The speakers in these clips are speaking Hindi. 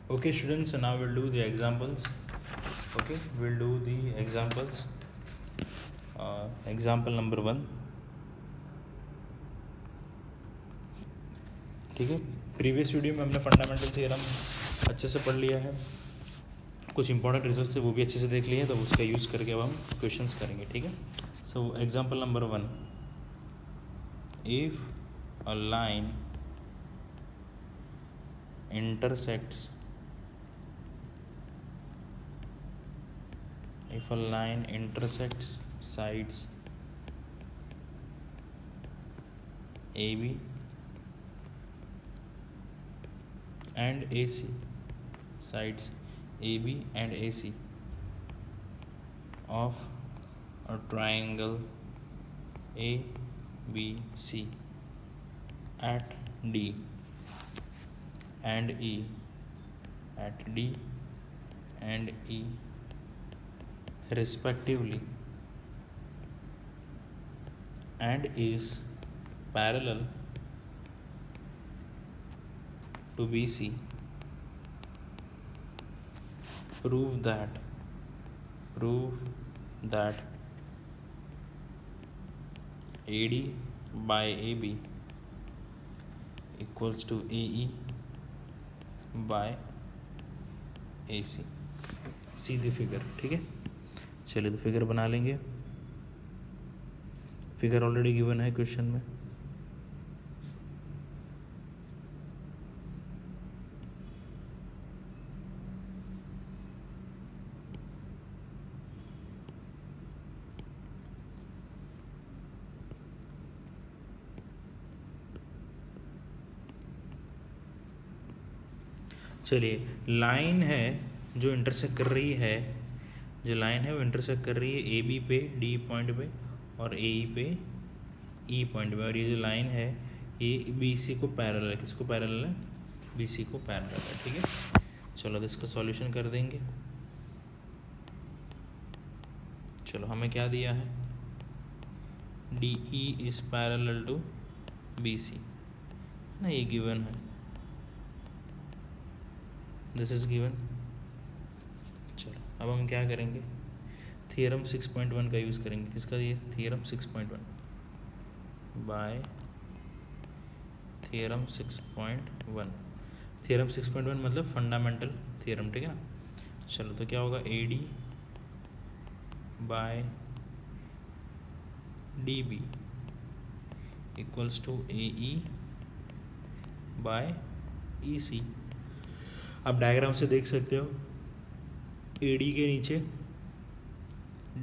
Okay students, so now we'll do the examples. Okay, we'll do the examples. Example number 1. ठीक है, प्रीवियस वीडियो में हमने फंडामेंटल थ्योरम अच्छे से पढ़ लिया है, कुछ इंपॉर्टेंट रिजल्ट से वो भी अच्छे से देख लिए हैं, तो उसका यूज़ करके अब हम क्वेश्चंस करेंगे. ठीक है, so example number 1. If a line intersects sides AB and AC, sides AB and AC of a triangle ABC at D and E, at D and E respectively, and is parallel to BC, prove that AD by AB equals to AE by AC. Sidhi figure. ठीक है, चलिए तो फिगर बना लेंगे. फिगर ऑलरेडी गिवन है क्वेश्चन में. चलिए, लाइन है जो इंटरसेक्ट कर रही है, जो लाइन है वो इंटरसेक्ट कर रही है ए बी पे डी पॉइंट पे और ए ई पे ई पॉइंट पे, और ये जो लाइन है ये बी सी को पैरेलल है. किसको पैरेलल है? बी सी को पैरेलल है. ठीक है, चलो तो इसका सॉल्यूशन कर देंगे. चलो, हमें क्या दिया है? D E is parallel to B C ना, ये गिवन है, दिस इज गिवन. चलो अब हम क्या करेंगे? थियरम 6.1 का यूज़ करेंगे. किसका? ये थियरम 6.1 बाय थियरम 6.1. थियरम 6.1 मतलब फंडामेंटल थियरम. ठीक है ना. चलो तो क्या होगा? A D by D B equals to A E by E C. आप डायग्राम से देख सकते हो, ए डी के नीचे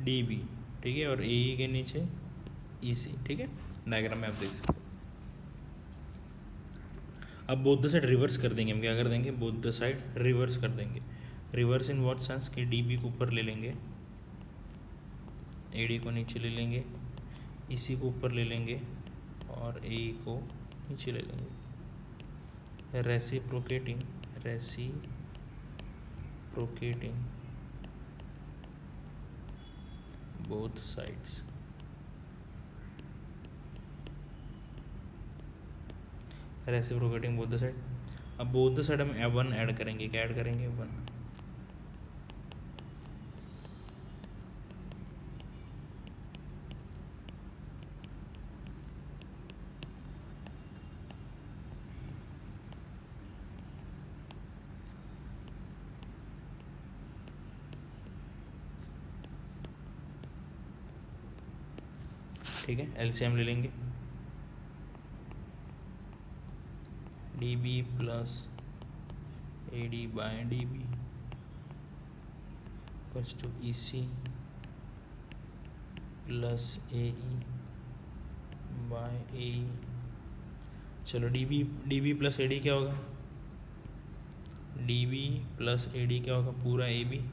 डी बी, ठीक है, और ए ई के नीचे ई सी. ठीक है, डायग्राम में आप देख सकते हो. अब बोथ द साइड रिवर्स कर देंगे. हम क्या कर देंगे? बोथ द साइड रिवर्स कर देंगे. रिवर्स इन व्हाट सेंस कि डी बी को ऊपर ले लेंगे, ए डी को नीचे ले लेंगे, ई सी को ऊपर ले लेंगे और ए ई को नीचे ले लेंगे. Reciprocating both sides. Reciprocating both the side. अब बोथ द साइड हम 1 ऐड करेंगे. क्या ऐड करेंगे? 1. ठीक है, एलसीएम ले लेंगे. D B plus A D by D B equals to E C plus A E by A E. चलो D B plus A D क्या होगा? D B plus A D क्या होगा? पूरा A B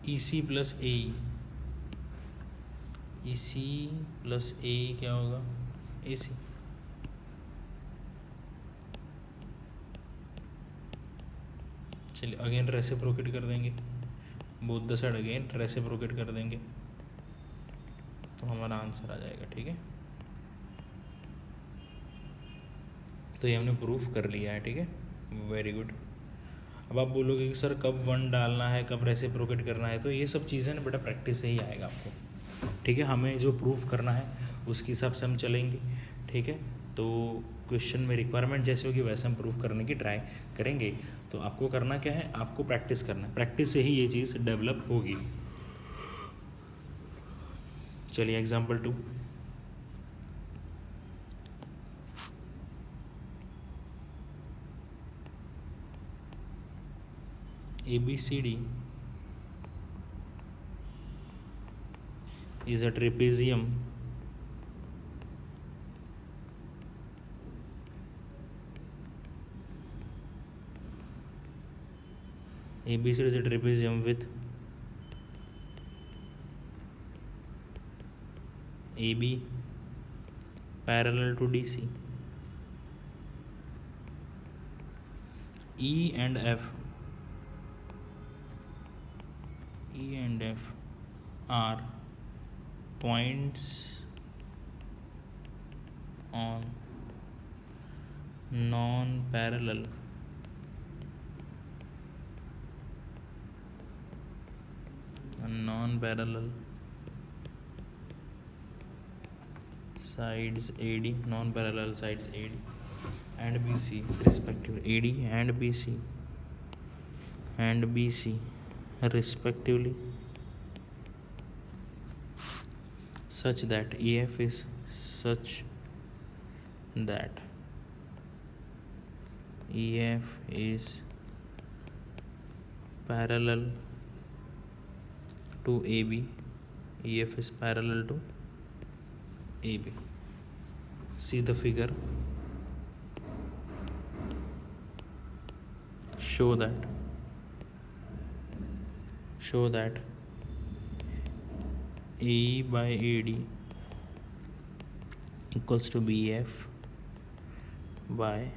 E C plus A E C plus A क्या होगा? A C. चलिए अगेन रेसिप्रोकेट कर देंगे. Both the side again reciprocate कर देंगे. तो हमारा आंसर आ जाएगा। ठीक है, तो ये हमने प्रूफ कर लिया है। ठीक है, वेरी गुड। अब आप बोलोगे कि सर कब 1 डालना है, कब रेसिप्रोकेट करना है, तो ये सब चीज़ें ना बेटा प्रैक्टिस से ही आएगा आपको। ठीक है, हमें जो प्रूफ करना है उसके हिसाब से हम चलेंगे। ठीक है, तो क्वेश्चन में रिक्वायरमेंट जैसे होगी वैसे हम प्रूफ करने की ट्राई करेंगे। तो आपको करना क्या है, आपको प्रैक्टिस करना है, प्रैक्टिस से ही ये चीज़ डेवलप होगी। चलिए example 2। ABCD is a trapezium ABCD is a trapezium with AB parallel to DC. E and F are points on non-parallel sides AD, non-parallel sides AD and BC respectively, AD and BC respectively, such that EF is parallel to AB. EF is parallel to AB. See the figure. Show that AE by AD equals to BF by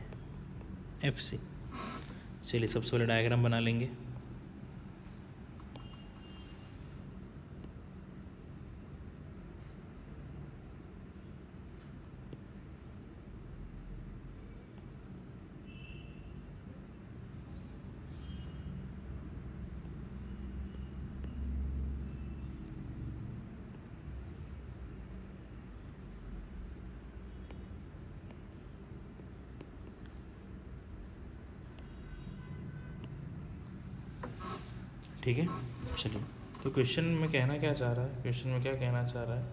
FC. चलिए सबसे पहले डायग्राम बना लेंगे। ठीक है, चलिए तो क्वेश्चन में कहना क्या चाह रहा है, क्वेश्चन में क्या कहना चाह रहा है,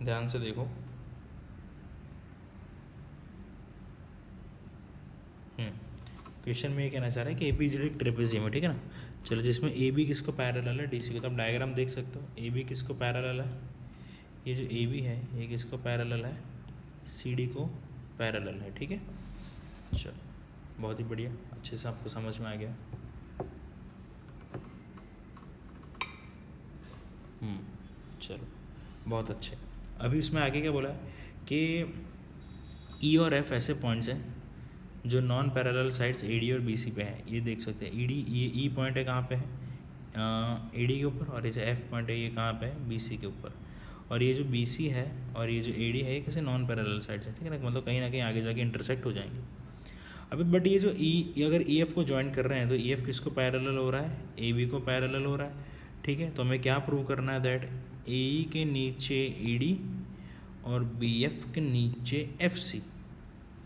ध्यान से देखो। क्वेश्चन में ये कहना चाह रहा है कि ABCD एक ट्रेपेजियम है। ठीक है ना, चलो जिसमें AB किसको पैरेलल है, DC को। तो आप डायग्राम देख सकते हो, AB किसको पैरेलल है, ये जो AB है ये किसको पैरेलल है, CD को पैरेलल है। ठीक है, चलो बहुत ही बढ़िया, अच्छे से आपको समझ में आ गया। चलो बहुत अच्छे। अभी इसमें आगे क्या बोला है कि E और F ऐसे पॉइंट्स हैं जो नॉन पैरेलल साइड्स AD और BC पे हैं। ये देख सकते हैं, ये E पॉइंट है कहाँ पे है, AD के ऊपर, और ये जो F पॉइंट है ये कहाँ पे है, BC के ऊपर। और ये जो BC है और ये जो AD है ये किसी नॉन पैरेलल साइड से, ठीक है ना, मतलब कहीं ना कहीं आगे जाके इंटरसेक्ट हो जाएंगे। अभी बट ये जो अगर EF को ज्वाइन कर रहे हैं तो EF किसको पैरेलल हो रहा है, AB को पैरेलल हो रहा है। ठीक है, तो हमें क्या प्रूव करना है, दैट AE के नीचे ED और BF के नीचे FC,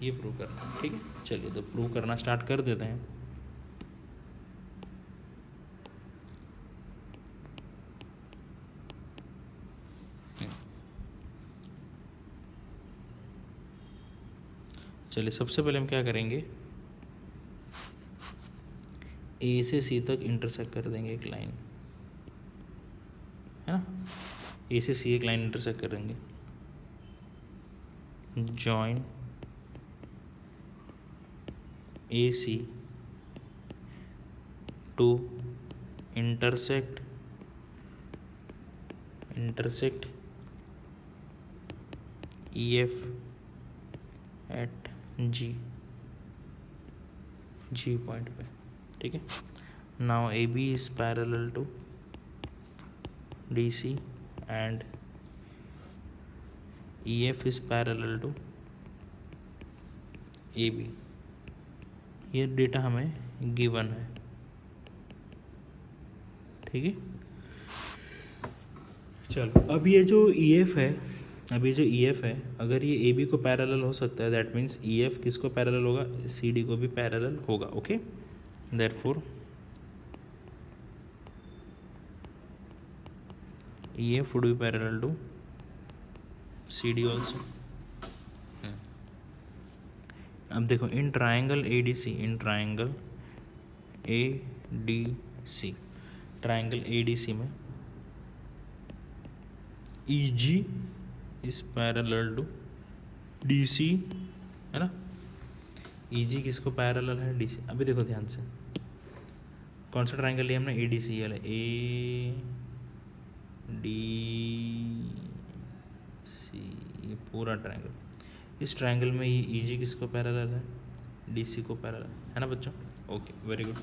ये प्रूव करना है। ठीक है, चलिए तो प्रूव करना स्टार्ट कर देते हैं। चलिए सबसे पहले हम क्या करेंगे, A से C तक इंटरसेक्ट कर देंगे एक लाइन, है ना, A से C एक लाइन इंटरसेक्ट करेंगे। Join AC to intersect EF at G point पे। ठीक है, now AB is parallel to DC and E F is parallel to A B, ये डेटा हमें गिवन है, ठीक है। चलो अब ये जो ई एफ है, अगर ये ए बी को पैरेलल हो सकता है, दैट मीन्स ई एफ किसको पैरेलल होगा, सी डी को भी पैरेलल होगा, okay. Therefore E F would be parallel to C D also. अब देखो in triangle A D C, triangle A D C में E G is parallel to D C, है ना। ई जी किसको पैरेलल है, डी सी। अभी देखो ध्यान से, कौन सा ट्राइंगल लिया हमने, ए डी सी वाला, ए डी सी, ये पूरा ट्राइंगल। इस ट्राइंगल में ये ई जी किसको पैरेलल है, डी सी को पैरेलल है ना बच्चों, ओके वेरी गुड।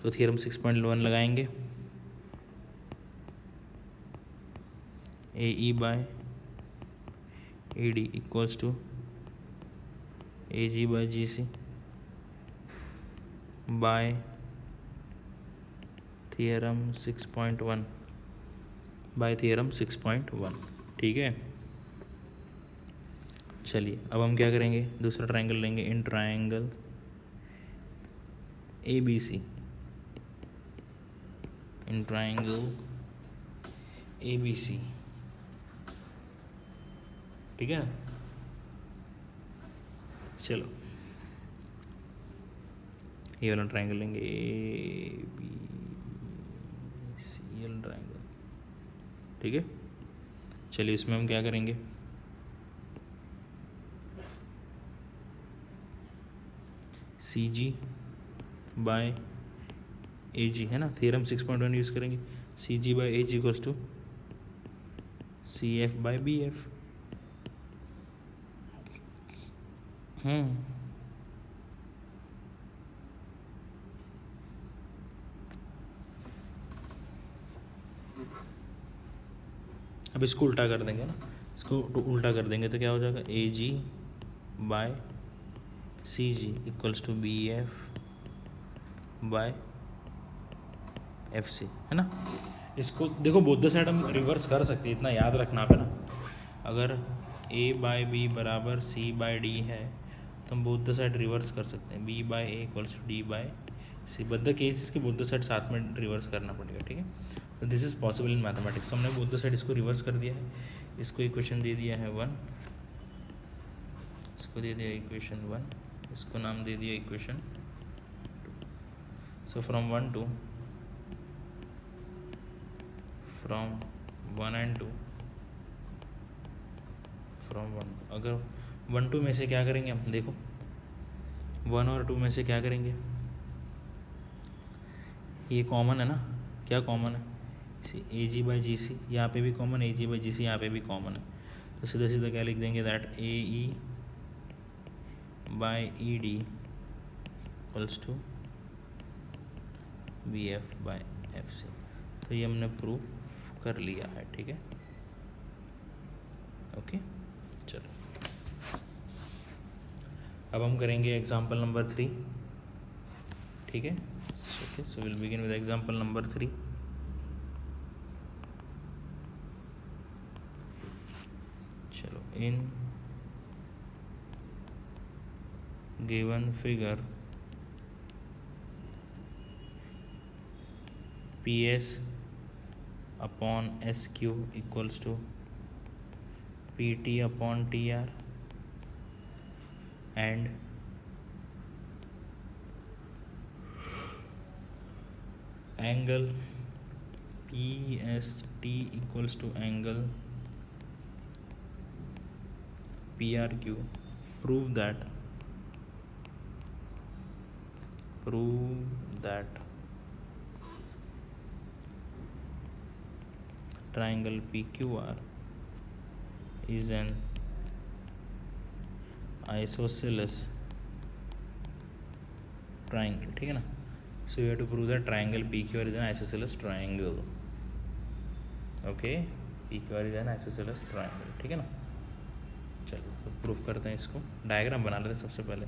तो थ्योरम 6.1 लगाएंगे, A E by A D equals to A G by G C by theorem 6.1, by theorem 6.1, ठीक है। चलिए अब हम क्या करेंगे, दूसरा ट्राइंगल लेंगे, in triangle A B C, in triangle A B C, ठीक है। चलो ये वाला ट्राइंगल लेंगे, ए बी सी, ये वाला ट्राइंगल, ठीक है। चलिए इसमें हम क्या करेंगे, सी जी बाय ए जी, है ना, थ्योरम 6.1 यूज़ करेंगे, C G by A G equals to C F by B F. अब इसको उल्टा कर देंगे ना, इसको उल्टा कर देंगे तो क्या हो जाएगा, A G by C G equals to B F by F C, है ना। इसको देखो बोथ द साइड हम रिवर्स कर सकते हैं, इतना याद रखना पे ना। अगर ए बाय बी बराबर सी बाय डी है तो हम बोथ द साइड रिवर्स कर सकते हैं, B by A equals to D by C, but the case इसके बोथ द साइड साथ में रिवर्स करना पड़ेगा, ठीक है। तो this is possible in mathematics. तो हमने बोथ द साइड इसको रिवर्स कर दिया है, इसको इक्वेशन दे दिया है 1, इसको दे दिया इक्वेशन 1, इसको नाम दे दिया equation 2। So from 1 to from 1 and 2, from 1, अगर 1 2 में से क्या करेंगे हम, देखो 1 और 2 में से क्या करेंगे, ये कॉमन है ना, क्या कॉमन है, ए जी बाई जी सी, यहाँ पे भी कॉमन, ए जी बाई जी सी यहाँ पे भी कॉमन है। तो सीधा सीधा क्या लिख देंगे, that A E by E D equals to B F by F C. तो ये हमने प्रूव कर लिया है, ठीक है, ओके। चलो अब हम करेंगे एग्जाम्पल नंबर 3, ठीक है। Okay, so will begin with example number 3। चलो, in given figure PS upon SQ equals to PT upon TR and angle PST equals to angle PRQ. Prove that triangle PQR is an isosceles triangle, ठीक है ना। So you have to prove that triangle PQR is an isosceles triangle, okay, PQR is an isosceles triangle, ठीक है ना। चलो तो प्रूफ करते हैं इसको, डायग्राम बना लेते हैं सबसे पहले।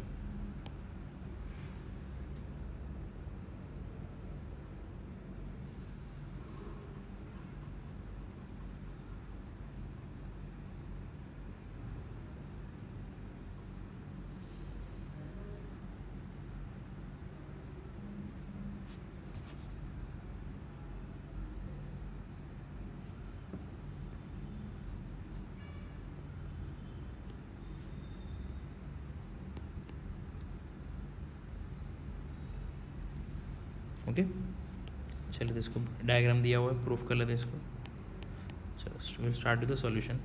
ओके चलिए, तो इसको डायग्राम दिया हुआ है, प्रूफ कर लेते हैं इसको। चलो will start with the solution.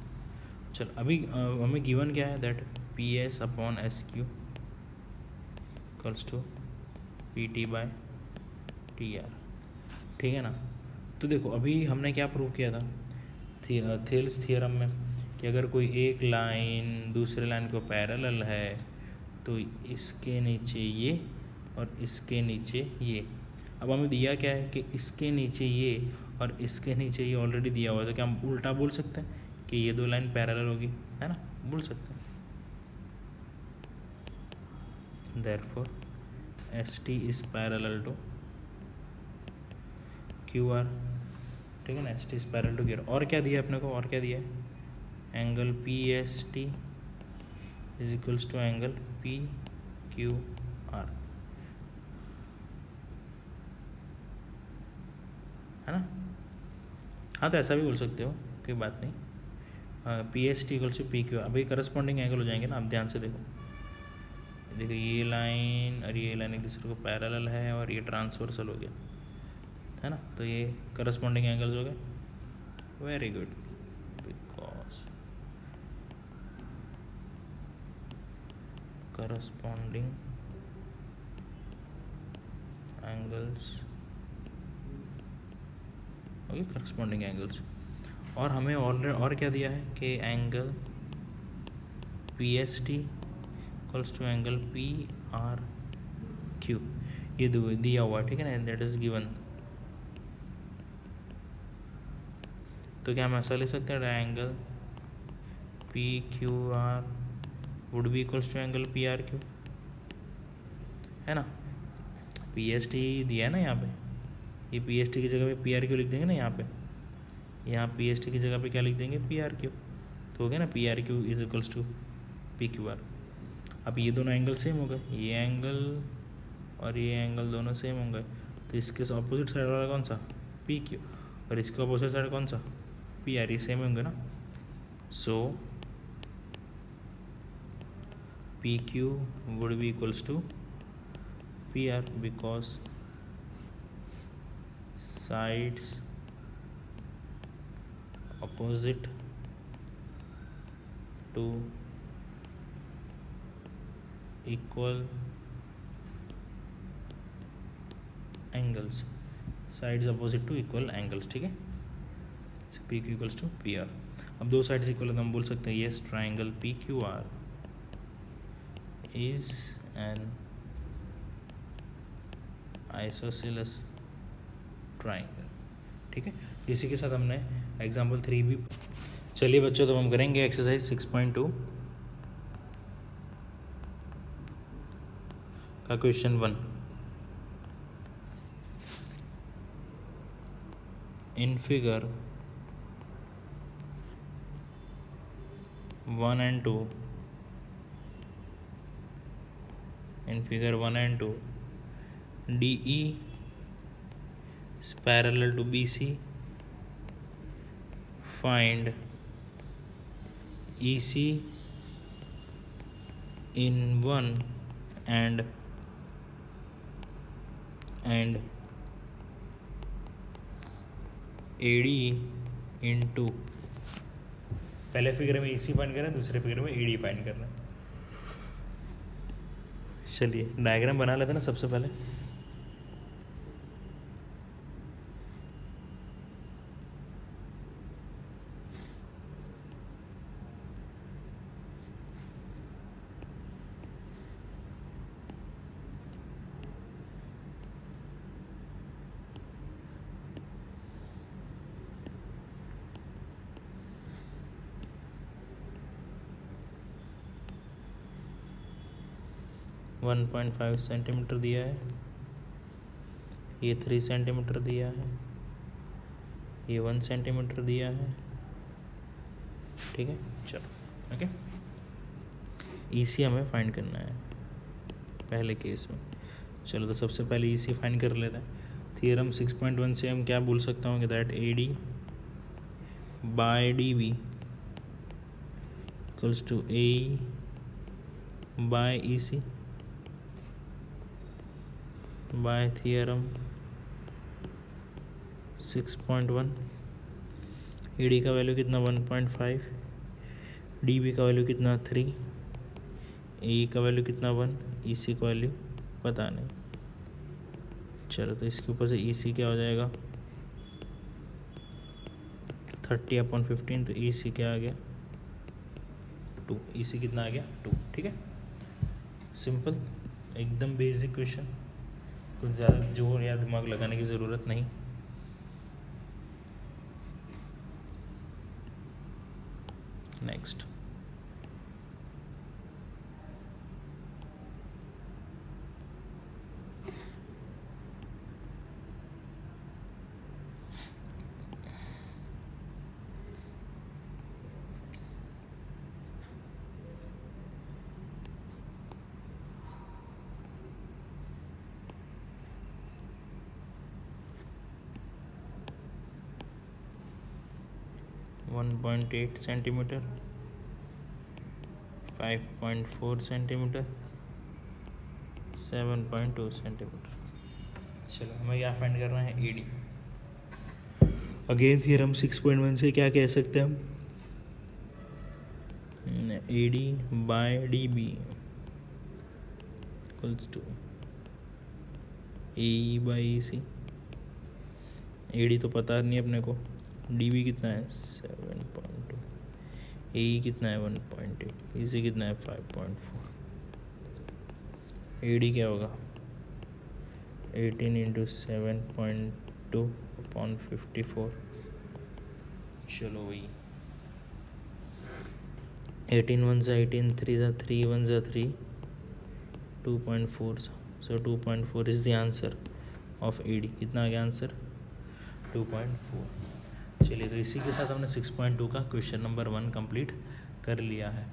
चलो अभी हमें गिवन क्या है, that P S upon S Q equals to P T by T R, ठीक है ना। तो देखो अभी हमने क्या प्रूव किया था थेल्स थियरम में, कि अगर कोई एक लाइन दूसरे लाइन को पैरेलल है तो इसके नीचे ये और इसके नीचे ये। अब हमें दिया क्या है कि इसके नीचे ये और इसके नीचे ये ऑलरेडी दिया हुआ है, तो क्या हम उल्टा बोल सकते हैं कि ये दो लाइन पैरेलल होगी, है ना, बोल सकते हैं। Therefore S T is parallel to Q R, ठीक है ना, S T is parallel to Q R. और क्या दिया अपने को, और क्या दिया है, angle P S T is equals to angle P Q R, है ना। हाँ तो ऐसा भी बोल सकते हो, कोई बात नहीं। P S T equals to P Q, अभी करस्पॉन्डिंग एंगल हो जाएंगे ना। आप ध्यान से देखो, देखो ये लाइन और ये लाइन एक दूसरे को पैरेलल है और ये ट्रांसवर्सल हो गया, है ना, तो ये करस्पॉन्डिंग एंगल्स हो गए। Very good, because corresponding angles, okay, corresponding angles. और हमें और क्या दिया है कि angle P S T equals to angle P R Q, ये दिया हुआ है, ठीक है ना, दैट इज गिवन। तो क्या हम ऐसा ले सकते हैं, angle P Q R would be equals to angle P R Q, है ना। पी एस टी दिया है ना यहाँ पे, ये पी एस टी की जगह पे पी आर क्यू लिख देंगे ना यहाँ पे, यहाँ पी एस टी की जगह पे क्या लिख देंगे, पी आर क्यू, तो हो गया ना, P R Q is equals to P Q R. अब ये दोनों एंगल सेम हो गए, ये एंगल और ये एंगल दोनों सेम हो गए, तो इसके अपोजिट साइड वाला कौन सा, पी क्यू, और इसका अपोजिट साइड कौन सा, पी आर, ये सेम होंगे ना। So P Q would be equals to P R, because sides opposite to equal angles, sides opposite to equal angles, ठीक है। P Q equals to P R. अब दो साइड्स इक्वल है तो हम बोल सकते हैं yes, triangle P Q are is an isosceles triangle, ठीक है। इसी के साथ हमने एग्जाम्पल 3 भी। चलिए बच्चों, तो हम करेंगे एक्सरसाइज 6.2 का question 1। In figure 1 and 2, in figure 1 and 2, DE is parallel to BC. Find EC in 1 and AD in 2। पहले फिगर में EC फाइंड करना है, दूसरे फिगर में AD फाइंड करना है। चलिए डायग्राम बना लेते हैं ना सबसे पहले। 1.5 सेंटीमीटर दिया है, ये 3 सेंटीमीटर दिया है, ये 1 सेंटीमीटर दिया है, ठीक है। चलो ओके, ईसी हमें फाइंड करना है पहले केस में। चलो तो सबसे पहले ईसी फाइंड कर लेते हैं। थियरम 6.1 से हम क्या बोल सकता हूँ कि that AD by DB equals to AE by EC by theorem 6.1। AD का वैल्यू कितना 1.5, DB का वैल्यू कितना 3, AE का वैल्यू कितना 1, EC का वैल्यू पता नहीं। चलो तो इसके ऊपर से EC क्या हो जाएगा 30/15, तो EC क्या आ गया 2। EC कितना आ गया 2, ठीक है। सिंपल, एकदम बेसिक क्वेश्चन, कुछ ज़्यादा जोर या दिमाग लगाने की ज़रूरत नहीं। Next, one 1.8 centimetre, 5.4 centimetre, 7.2 centimetre. चलो हमें क्या फाइंड करना है AD। अगेन थियरम 6.1 से क्या कह सकते हैं हम, AD by DB equals to AE by EC। AD तो पता नहीं अपने को, DB कितना है 7.2, AE कितना है 1.8, EC कितना है 5.4। AD क्या होगा 18 इंटू 7.2/54। चलो वही 18 1 सा 18, 3 सा 3, 1 सा 3, 2.4। सो 2.4 is the answer of AD। कितना आ गया आंसर 2.4। चलिए तो इसी के साथ हमने 6.2 का क्वेश्चन नंबर 1 कंप्लीट कर लिया है।